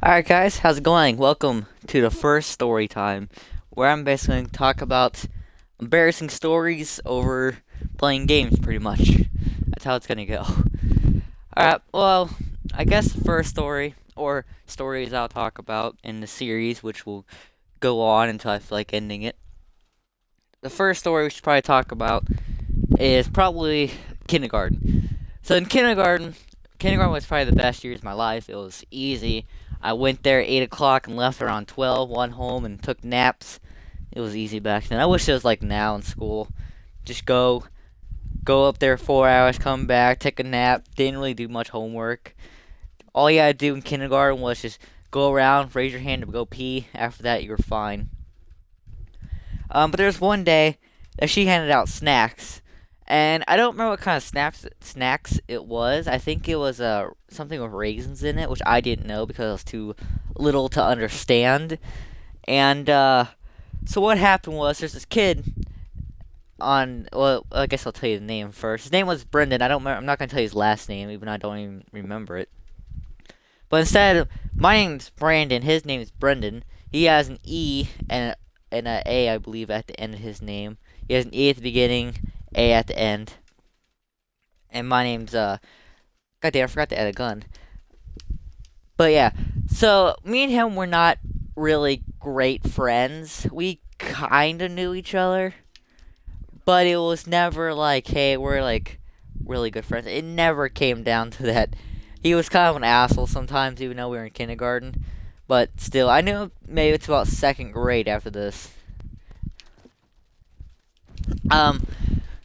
Alright guys, how's it going? Welcome to the first story time, where I'm basically going to talk about embarrassing stories over playing games, pretty much. That's how it's gonna go. Alright, well, I guess the first story, or stories I'll talk about in the series, which will go on until I feel like ending it. The first story we should probably talk about is probably kindergarten. So in kindergarten was probably the best years of my life. It was easy. I went there 8 o'clock and left around 12, went home and took naps. It was easy back then. I wish it was like now in school. Just go up there 4 hours, come back, take a nap, didn't really do much homework. All you had to do in kindergarten was just go around, raise your hand to go pee. After that, you were fine. But there was one day that she handed out snacks. And I don't remember what kind of snacks it was. I think it was something with raisins in it, which I didn't know because I was too little to understand. And so what happened was there's this kid on. Well, I guess I'll tell you the name first. His name was Brendan. I don't remember. I'm not gonna tell you his last name, even though I don't even remember it. But instead, my name's Brandon. His name is Brendan. He has an E and an A, I believe, at the end of his name. He has an E at the beginning, A at the end. And my name's goddamn, I forgot to add a gun. But yeah, so me and him were not really great friends. We kinda knew each other, but it was never like, hey, we're like really good friends. It never came down to that. He was kind of an asshole sometimes, even though we were in kindergarten. But still, I knew maybe it's about second grade after this.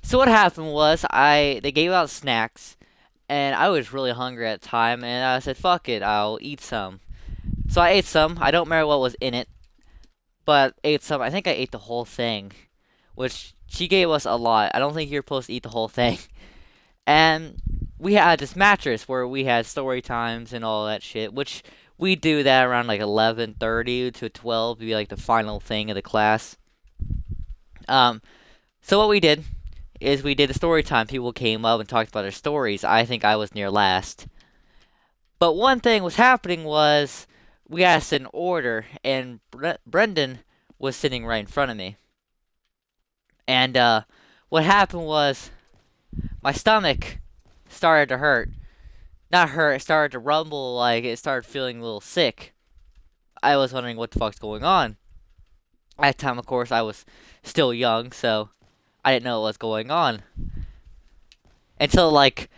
So what happened was they gave out snacks, and I was really hungry at the time, and I said, "Fuck it, I'll eat some." So I ate some. I don't remember what was in it, but I ate some. I think I ate the whole thing, which she gave us a lot. I don't think you're supposed to eat the whole thing. And we had this mattress where we had story times and all that shit, which we do that around like 11:30 to 12, be like the final thing of the class. So what we did is we did a story time. People came up and talked about their stories. I think I was near last. But one thing was happening was we asked in order, and Brendan was sitting right in front of me. And what happened was my stomach started to hurt. Not hurt, it started to rumble, like it started feeling a little sick. I was wondering what the fuck's going on. At the time, of course, I was still young, so I didn't know what was going on. Until, like,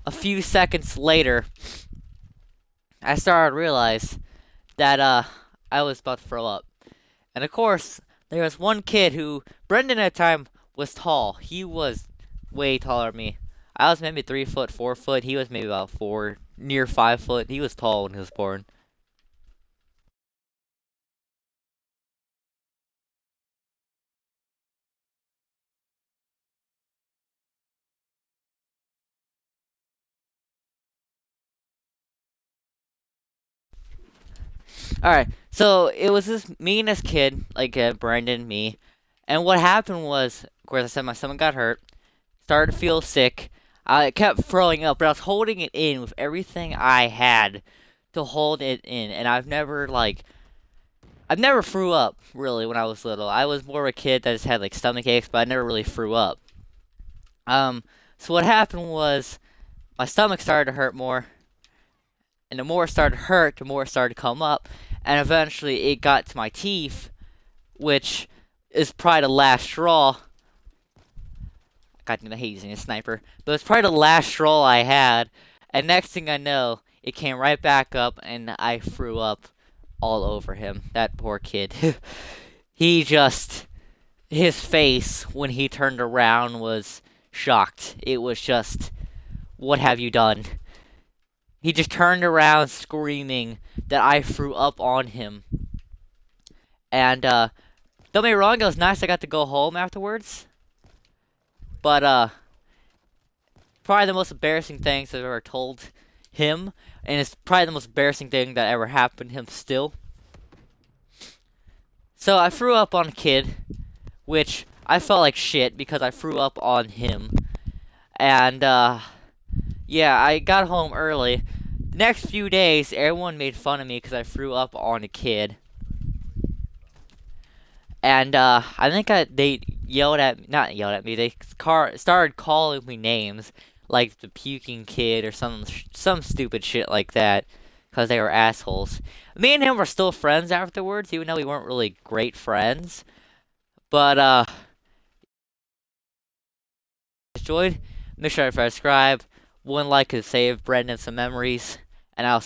a few seconds later, I started to realize that, I was about to throw up. And, of course, there was one kid who, Brendan at the time, was tall. He was way taller than me. I was maybe 3 foot, 4 foot. He was maybe about 4, near 5 foot. He was tall when he was born. Alright, so it was this meanest kid, like Brandon, me. And what happened was, of course, I said my stomach got hurt, started to feel sick. I kept throwing up, but I was holding it in with everything I had to hold it in. And I've never threw up, really, when I was little. I was more of a kid that just had, like, stomach aches, but I never really threw up. So what happened was, my stomach started to hurt more. And the more it started to hurt, the more it started to come up. And eventually it got to my teeth, which is probably the last straw. God damn, I hate using a sniper. But it's probably the last straw I had. And next thing I know, it came right back up and I threw up all over him. That poor kid. He just, his face when he turned around was shocked. It was just, what have you done? He just turned around screaming that I threw up on him. And, don't get me wrong, it was nice I got to go home afterwards. But, probably the most embarrassing things I've ever told him. And it's probably the most embarrassing thing that ever happened to him still. So I threw up on a kid, which I felt like shit because I threw up on him. And, yeah, I got home early. Next few days, everyone made fun of me because I threw up on a kid. And I think they not yelled at me. They started calling me names, like the puking kid or some stupid shit like that, because they were assholes. Me and him were still friends afterwards, even though we weren't really great friends. But enjoyed. Make sure to subscribe. One like could save Brendan some memories, and I'll